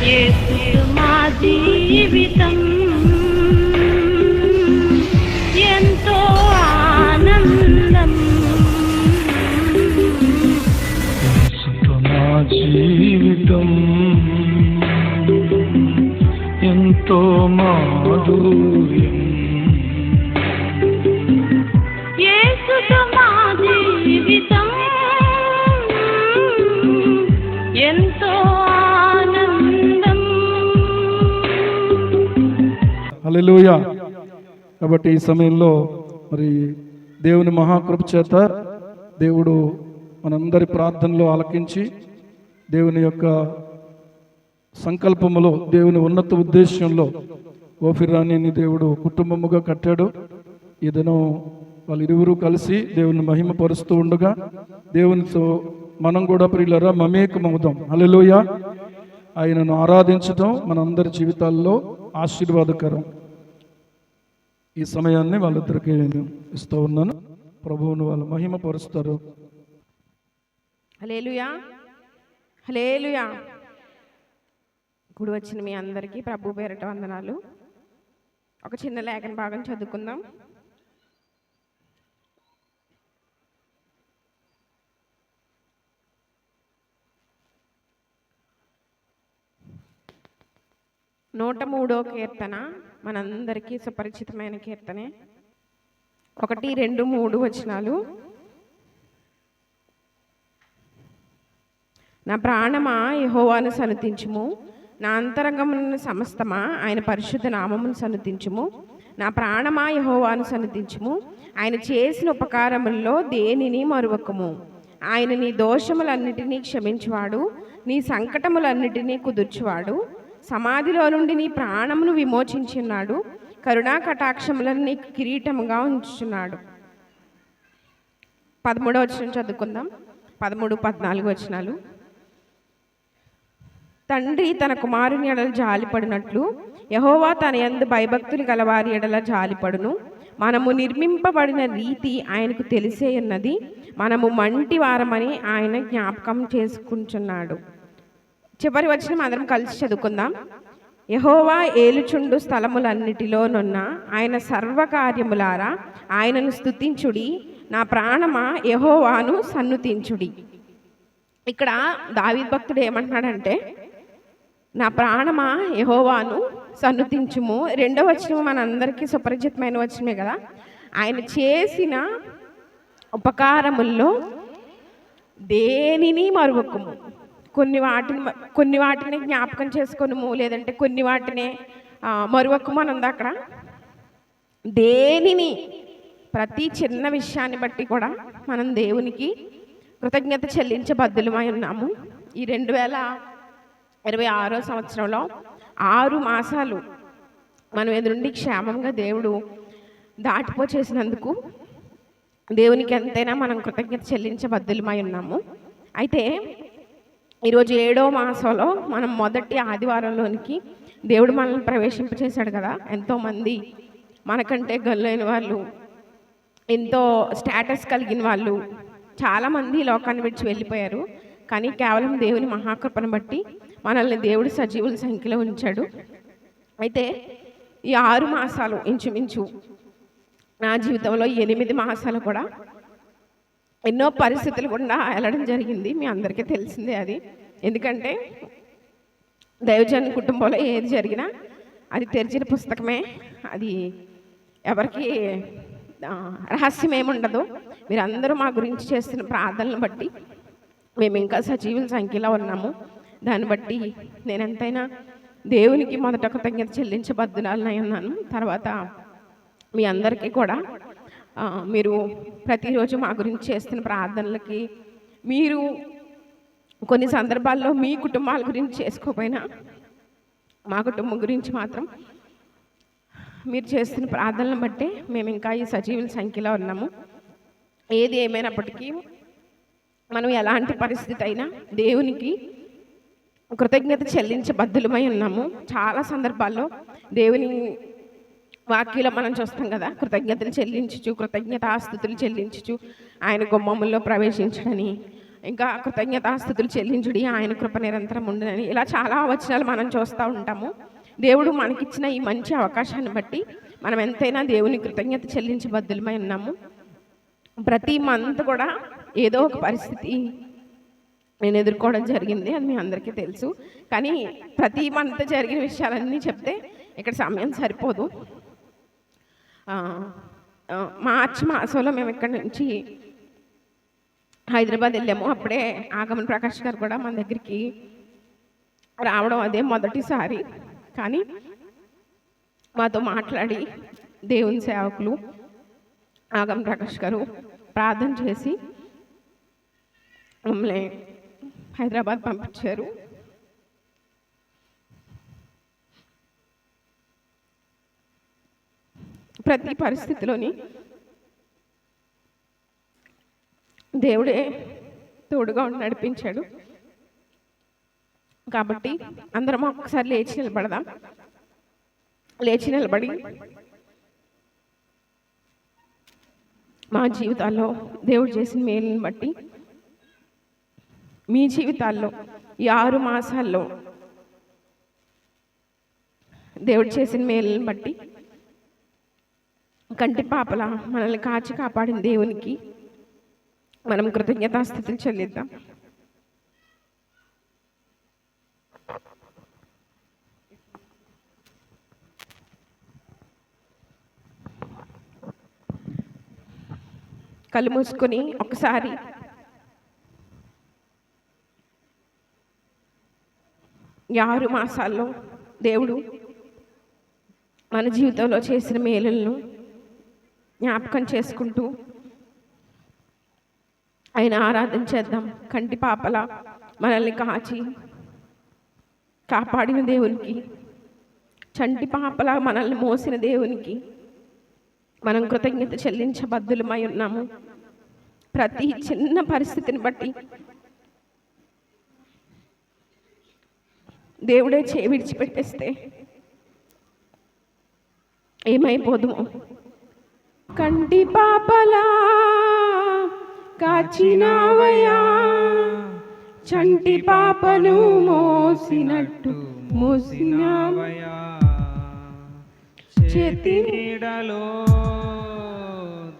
యేసు మా జీవితం ఎంతో ఆనందం. యేసుతో నా జీవితం ఎంతో మాధుర్యం. యేసుతో మా జీవితం ఎంతో ఆనందం. హల్లెలూయా. కాబట్టి ఈ సమయంలో మరి దేవుని మహాకృప చేత దేవుడు మనందరి ప్రార్థనలో ఆలకించి దేవుని యొక్క సంకల్పములో, దేవుని ఉన్నత ఉద్దేశంలో ఓఫిరాని దేవుడు కుటుంబముగా కట్టాడు. ఈ దినం వాళ్ళిరువురు కలిసి దేవుని మహిమపరుస్తూ ఉండగా దేవునితో మనం కూడా ప్రియులరా మమేకమవుదాం. హల్లెలూయా. ఆయనను ఆరాధించడం మనందరి జీవితాల్లో ఆశీర్వాదకరం. ఈ సమయాన్ని వాళ్ళిద్దరికీ నేను ఇస్తూ ఉన్నాను. ప్రభువును వాళ్ళు మహిమపరుస్తారు. హల్లెలూయా, హల్లెలూయా. ఇప్పుడు వచ్చిన మీ అందరికీ ప్రభు పేరిట వందనాలు. ఒక చిన్న లేఖన భాగం చదువుకుందాం. నూట 3వ కీర్తన మనందరికీ సుపరిచితమైన కీర్తనే. 1, 2, 3 వచనాలు. నా ప్రాణమా యెహోవాను సన్నుతించుము, నా అంతరంగమున సమస్తమా ఆయన పరిశుద్ధ నామమును సన్నుతించుము. నా ప్రాణమా యెహోవాను సన్నుతించుము, ఆయన చేసిన ఉపకారముల్లో దేనిని మరువకము. ఆయన నీ దోషములన్నిటినీ క్షమించువాడు, నీ సంకటములన్నిటినీ కుదుర్చువాడు. సమాధిలో నుండి నీ ప్రాణమును విమోచించున్నాడు, కరుణా కటాక్షములను నీకు కిరీటముగా ఉంచుచున్నాడు. 13వ వచనం చదువుకుందాం. 13, 14 వచనాలు. తండ్రి తన కుమారుని ఎడల జాలిపడినట్లు యెహోవా తన యందు భయభక్తులు గలవారి ఎడల జాలిపడును. మనము నిర్మింపబడిన రీతి ఆయనకు తెలిసే ఉన్నది, మనము మంటి వారమని ఆయన జ్ఞాపకం చేసుకుంటున్నాడు. చివరి వచనం అందరం కలిసి చదువుకుందాం. యెహోవా ఏలుచుండు స్థలములన్నిటిలోనున్న ఆయన సర్వకార్యములారా ఆయనను స్తుతించుడి. నా ప్రాణమా యెహోవాను సన్నుతించుడి. ఇక్కడ దావీదు భక్తుడు ఏమంటున్నాడంటే, నా ప్రాణమా యెహోవాను సన్నుతించుము. 2వ వచనం మనందరికీ సుపరిచితమైన వచనమే కదా. ఆయన చేసిన ఉపకారముల్లో దేనిని మరువకము. కొన్ని వాటిని జ్ఞాపకం చేసుకొనుము, లేదంటే కొన్ని వాటిని మరువకము అని ఉంది అక్కడ. దేనిని, ప్రతి చిన్న విషయాన్ని బట్టి కూడా మనం దేవునికి కృతజ్ఞత చెల్లించబద్దులమై ఉన్నాము. ఈ 2026వ సంవత్సరంలో 6 మాసాలు మనం ఎదురుండి క్షేమంగా దేవుడు దాటిపోచేసినందుకు దేవునికి ఎంతైనా మనం కృతజ్ఞత చెల్లించబద్దులమై ఉన్నాము. అయితే ఈరోజు 7వ మాసంలో మనం మొదటి ఆదివారంలోనికి దేవుడు మనల్ని ప్రవేశింపచేశాడు కదా. ఎంతోమంది మనకంటే గల్లైన వాళ్ళు, ఎంతో స్టేటస్ కలిగిన వాళ్ళు చాలామంది లోకాన్ని విడిచి వెళ్ళిపోయారు. కానీ కేవలం దేవుని మహాకృపను బట్టి మనల్ని దేవుడు సజీవుల సంఖ్యలో ఉంచాడు. అయితే ఈ 6 మాసాలు ఇంచుమించు నా జీవితంలో 8 మాసాలు కూడా ఎన్నో పరిస్థితులు కూడా వెళ్ళడం జరిగింది. మీ అందరికీ తెలిసిందే అది. ఎందుకంటే దైవజన కుటుంబంలో ఏది జరిగినా అది తెరిచిన పుస్తకమే. అది ఎవరికి రహస్యం ఏముండదు. మీరందరూ మా గురించి చేస్తున్న ప్రార్థనలు బట్టి మేము ఇంకా సజీవుల సంఖ్యలో ఉన్నాము. దాన్ని బట్టి నేను ఎంతైనా దేవునికి మొదట కృతజ్ఞత చెల్లించబద్దురాలనై ఉన్నాను. తర్వాత మీ అందరికీ కూడా మీరు ప్రతిరోజు మా గురించి చేస్తున్న ప్రార్థనలకి, మీరు కొన్ని సందర్భాల్లో మీ కుటుంబాల గురించి చేసుకోకపోయినా మా కుటుంబం గురించి మాత్రం మీరు చేస్తున్న ప్రార్థనలను బట్టే మేము ఇంకా ఈ సజీవుల సంఖ్యలో ఉన్నాము. ఏది ఏమైనప్పటికీ మనం ఎలాంటి పరిస్థితి అయినా దేవునికి కృతజ్ఞత చెల్లించబద్దులమై ఉన్నాము. చాలా సందర్భాల్లో దేవుని వాక్యంలో మనం చూస్తాం కదా, కృతజ్ఞతలు చెల్లించుచు, కృతజ్ఞతాస్తుతులు చెల్లించుచు ఆయన గుమ్మముల్లో ప్రవేశించడని, ఇంకా కృతజ్ఞతాస్తుతులు చెల్లించుడి, ఆయన కృప నిరంతరం ఉండునని, ఇలా చాలా వచనాలు మనం చూస్తూ ఉంటాము. దేవుడు మనకిచ్చిన ఈ మంచి అవకాశాన్ని బట్టి మనం ఎంతైనా దేవుని కృతజ్ఞత చెల్లించబద్దులమై ఉన్నాము. ప్రతి మంత్ కూడా ఏదో ఒక పరిస్థితి నేను ఎదుర్కోవడం జరిగింది, అది మీ అందరికీ తెలుసు. కానీ ప్రతి మంత్ జరిగిన విషయాలన్నీ చెప్తే ఇక్కడ సమయం సరిపోదు. మార్చి మాసంలో మేము ఇక్కడి నుంచి హైదరాబాద్ వెళ్ళాము. అప్పుడే ఆగమన్ ప్రకాష్ గారు కూడా మన దగ్గరికి రావడం అదే మొదటిసారి. కానీ మాతో మాట్లాడి దేవుని సేవకులు ఆగమన్ ప్రకాష్ గారు ప్రార్థన చేసి మమ్మల్ని హైదరాబాద్ పంపించారు. ప్రతి పరిస్థితిలోని దేవుడే తోడుగా ఉండి నడిపించాడు. కాబట్టి అందరం ఒక్కసారి లేచి నిలబడదాం. లేచి నిలబడి మా జీవితాల్లో దేవుడు చేసిన మేలుని బట్టి, మీ జీవితాల్లో ఈ 6 మాసాల్లో దేవుడు చేసిన మేలుని బట్టి, కంటి పాపల మనల్ని కాచి కాపాడిన దేవునికి మనం కృతజ్ఞతాస్తుతులు చెల్లిద్దాం. కళ్ళు మూసుకొని ఒకసారి ఈ 6 మాసాల్లో దేవుడు మన జీవితంలో చేసిన మేలులను జ్ఞాపకం చేసుకుంటూ ఆయన ఆరాధన చేద్దాం. కంటి పాపల మనల్ని కాచి కాపాడిన దేవునికి, చంటి పాపల మనల్ని మోసిన దేవునికి మనం కృతజ్ఞత చెల్లించబద్దులమై ఉన్నాము. ప్రతి చిన్న పరిస్థితిని బట్టి దేవుడే విడిచిపెట్టేస్తే ఏమైపోదుమో. కంటి పాపలా కాచినావయా, చంటి పాపను మోసినట్టు మోసినావయా, చేతి నీడలో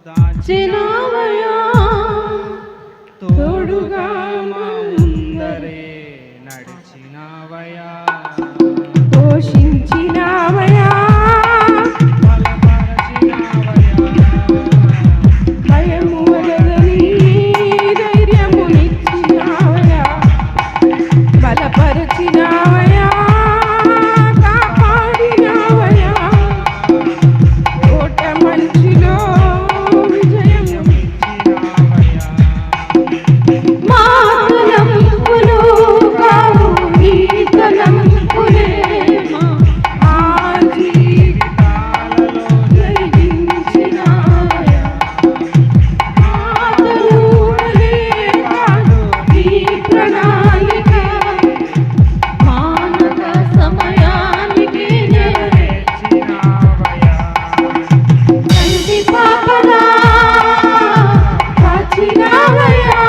దాచినావయా, తోడుగా ముందరే నడిచినావయా, పోషించినావయా, భయము వలదని ధైర్యమునిచ్చినావయా, బలపరచినావయా, కాపాడినావయా, ఓట మంచులో విజయమునిచ్చినావయా, మా తలంపులు కావు నీ తలంపులే, మా జీవితాలలో జరిగించినావయా, ఆదరులే కాదు నీ ప్రణాళిక మానవ సమయానికి నెరవేర్చినావయా, కంటి పాపలా కాచినావయా,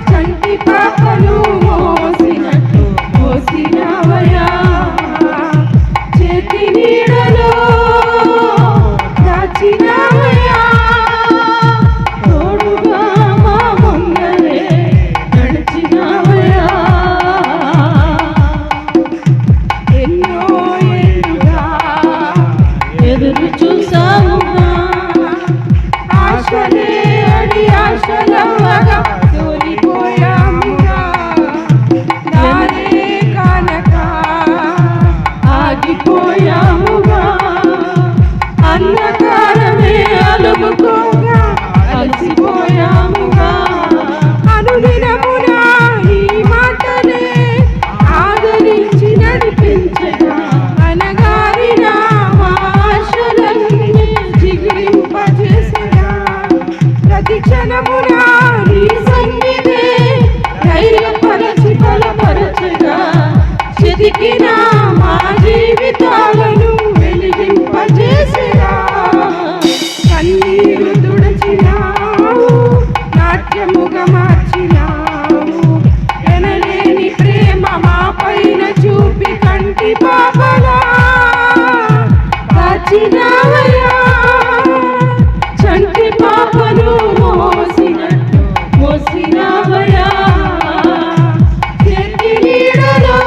చంటి పాపలు మోసినట్టు మోసినావయా, చేతి నీడలో దాచినావయా, తోడుగా మా ముందరే నడిచినావయా, ఎన్నో ఏళ్ళుగా ఎదురు చూసావుగా, ఆశలే అడి ఆశలవ్వగా తోలిపోయాముగా, దారే కానక ఆగిపోయాముగా, అంధకారమే అలుముకోగా అలసిపోయాముగా, అనుదినమున ఈ మాటలే ఆదరించి నడిపించగా, అనగారిన మా ఆశలన్నీ జిగిరింపజేసగా, ప్రతి క్షణమున నీ సన్నిధే ధైర్యపరచి బలపరచగా, చెదికిన మా జీవితాలను వెలిగింపజేసగా, కన్నీరు తుడచినావు, నాట్యముగా మార్చిన కంటి పాపలా కాచినావయ్యా, చంటి పాపను మోసినట్టు మోసినావయ్యా, చేతి నీడలో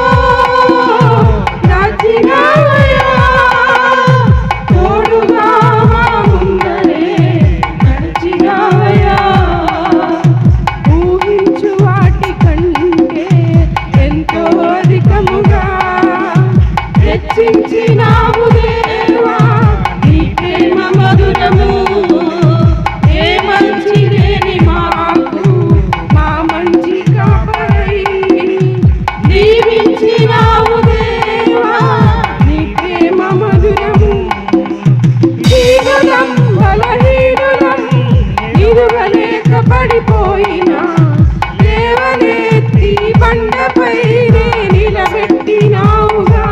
దాచినావయ్యా, తోడుగా ముందరే నడిచినావయ్యా, ఊహించు వాటి కంటే ఎంతో అధికముగా హెచ్చించినావు దేవా, నీ ప్రేమ మధురము. ఏ మంచి లేని మాకు మా మంచి కాపరై దీవించినావు దేవా, నీ ప్రేమ మధురము. దీనులం బలహీనులం నిలువలేక పడిపోయినా లేవనెత్తి బండపై నిలబెట్టినావుగా,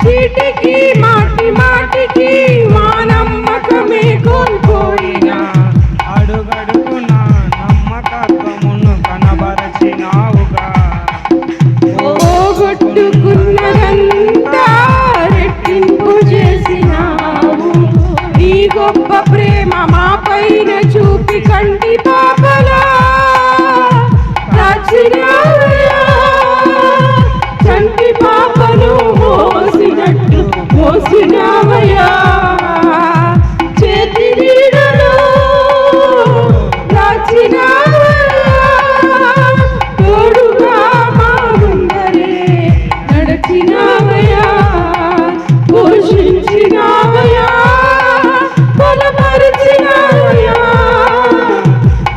చీటికి మాటి మాటికి మా నమ్మకమే కోల్పోయినా అడుగడుగున నమ్మకత్వమును కనబరచినావుగా, పోగొట్టుకున్నదంతా రెట్టింపు చేసినావు, నీ గొప్ప ప్రేమ మా పైన చూపి కంటి పాపలా కాచినావయ్యా, చంటి పాపను మోసినట్టు మోసినావయ్యా, చేతి నీడలో దాచినావయ్యా, తోడుగా మా ముందరే నడిచినావయ్యా, పోషించినావయ్యా, బలపరిచినావయ్యా,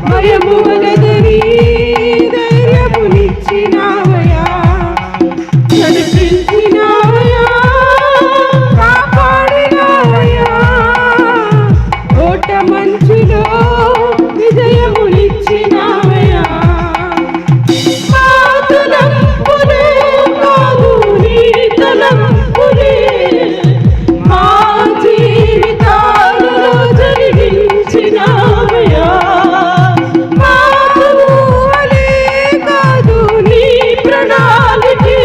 భయము వలదని ధైర్యమునిచ్చినావయ్యా, నడిపించినావయ్యా, కాపాడినావయ్యా, ఓట మంచులో విజయమునిచ్చినావయ్యా, మా తలంపులే కాదు నీ తలంపులే మా జీవితాలలో జరిగించినావయ్యా, మాకు ఊహలే కాదు నీ ప్రణాళికే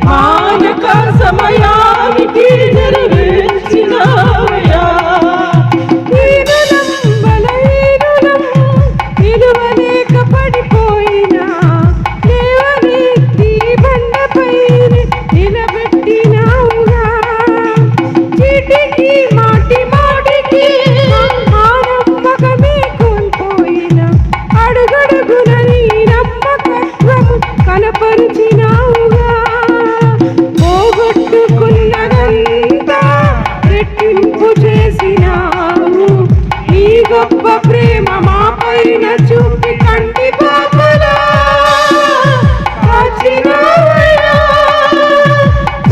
మానక సమయానికి నెరవేర్చినావయ్యా, దీనులం బలహీనులం నిలువలేక పడిపోయినా లేవనెత్తి బండపై నిలబెట్టినావుగా, చీటికి మాటి మాటికి మా నమ్మకమే కోల్పోయినా అడుగడుగున నీ నమ్మకత్వము కనపరిచినావుగా, పోగొట్టుకున్నదంతా రెట్టింపు చేసినావు, నీ గొప్ప ప్రేమ మా పైన చూపి కంటి పాపలా కాచినావయ్యా,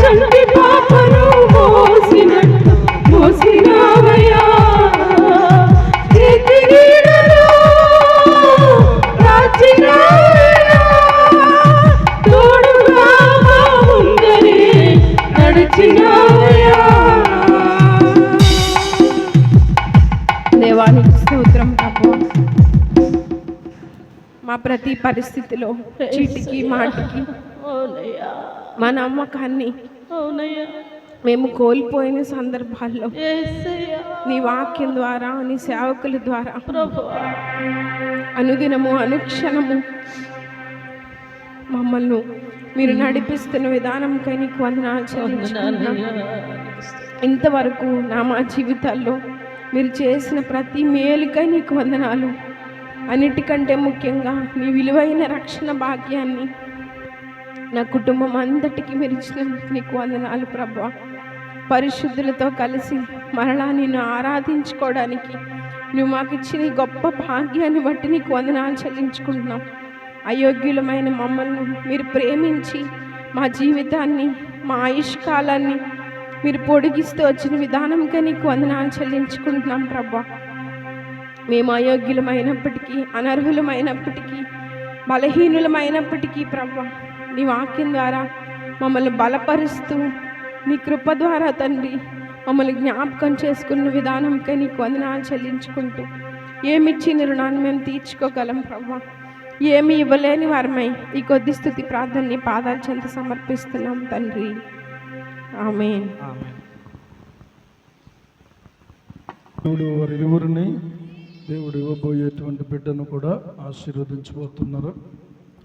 చంటి పాపను మోసినట్టు మోసినావయ్యా, చేతి నీడలో దాచినావయ్యా, తోడుగా మా ముందరే నడిచినావయ్యా. దేవానికి స్తోత్రం ప్రభువా, మా ప్రతి పరిస్థితిలో చీటికి మాటికి మా నమ్మకాన్ని మేము కోల్పోయిన సందర్భాల్లో నీ వాక్యం ద్వారా నీ సేవకుల ద్వారా అనుదినము అనుక్షణము మమ్మల్ని మీరు నడిపిస్తున్న విధానంకై నీకు వందనాలు చెల్లించుకుంటున్నాను. ఇంతవరకు మా జీవితాల్లో మీరు చేసిన ప్రతి మేలుకై నీకు వందనాలు. అన్నిటికంటే ముఖ్యంగా నీ విలువైన రక్షణ భాగ్యాన్ని నా కుటుంబం అంతటికి మీరు ఇచ్చినందుకు నీకు వందనాలు ప్రభువా. పరిశుద్ధులతో కలిసి మరలా నిన్ను ఆరాధించుకోవడానికి నువ్వు మాకు ఇచ్చిన ఈ గొప్ప భాగ్యాన్ని బట్టి నీకు వందనాలు చెల్లించుకుంటున్నాం. అయోగ్యులమైన మమ్మల్ని మీరు ప్రేమించి మా జీవితాన్ని మా ఆయుష్కాలాన్ని మీరు పొడిగిస్తూ వచ్చిన విధానంగా నీకు వందనాలు చెల్లించుకుంటున్నాం ప్రభువా. మేము అయోగ్యులమైనప్పటికీ అనర్హులమైనప్పటికీ బలహీనులమైనప్పటికీ ప్రభువా నీ వాక్యం ద్వారా మమ్మల్ని బలపరుస్తూ నీ కృప ద్వారా తండ్రి మమ్మల్ని జ్ఞాపకం చేసుకున్న విధానంకై నీకు వందనాలు చెల్లించుకుంటూ ఏమిచ్చిన రుణాన్ని మేము తీర్చుకోగలం ప్రభువా. ఏమి ఇవ్వలేని వారమై ఈ కొద్ది స్తుతి ప్రార్థనని పాదాల చెంత సమర్పిస్తున్నాం తండ్రి. ఆమేన్. ఆమేన్. దేవుడు వారిరువురిని దేవుడు ఇవ్వబోయేటువంటి బిడ్డను కూడా ఆశీర్వదించబోతున్నారు.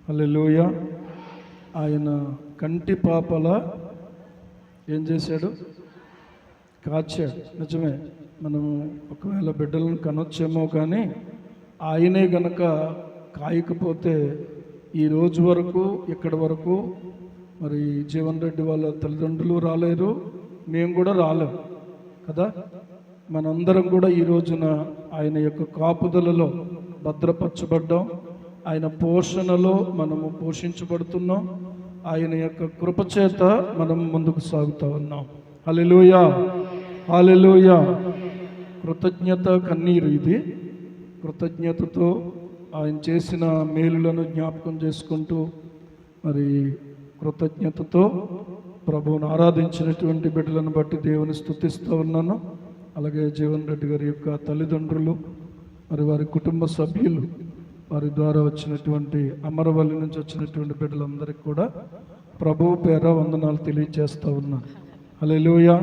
హల్లెలూయా. ఆయన కంటి పాపల ఏం చేశాడు? కాచాడు. నిజమే, మనము ఒకవేళ బిడ్డలను కనొచ్చేమో కానీ ఆయనే గనక కాయకపోతే ఈ రోజు వరకు ఇక్కడి వరకు మరి జీవన్ రెడ్డి వాళ్ళ తల్లిదండ్రులు రాలేరు, మేము కూడా రాలేము కదా. మనందరం కూడా ఈ రోజున ఆయన యొక్క కాపుదలలో భద్రపరచబడ్డాం. ఆయన పోషణలో మనము పోషించబడుతున్నాం. ఆయన యొక్క కృపచేత మనం ముందుకు సాగుతూ ఉన్నాం. హల్లెలూయా, హల్లెలూయా. కృతజ్ఞత కన్నీరు ఇది. కృతజ్ఞతతో ఆయన చేసిన మేలులను జ్ఞాపకం చేసుకుంటూ మరి కృతజ్ఞతతో ప్రభువును ఆరాధించినటువంటి బిడ్డలను బట్టి దేవుని స్తుతిస్తూ ఉన్నాను. అలాగే జీవన్ రెడ్డి గారి యొక్క తల్లిదండ్రులు మరి వారి కుటుంబ సభ్యులు, వారి ద్వారా వచ్చినటువంటి అమరవల్లి నుంచి వచ్చినటువంటి బిడ్డలందరికీ కూడా ప్రభువు పేర వందనాలు తెలియజేస్తూ ఉన్నాను. హల్లెలూయా.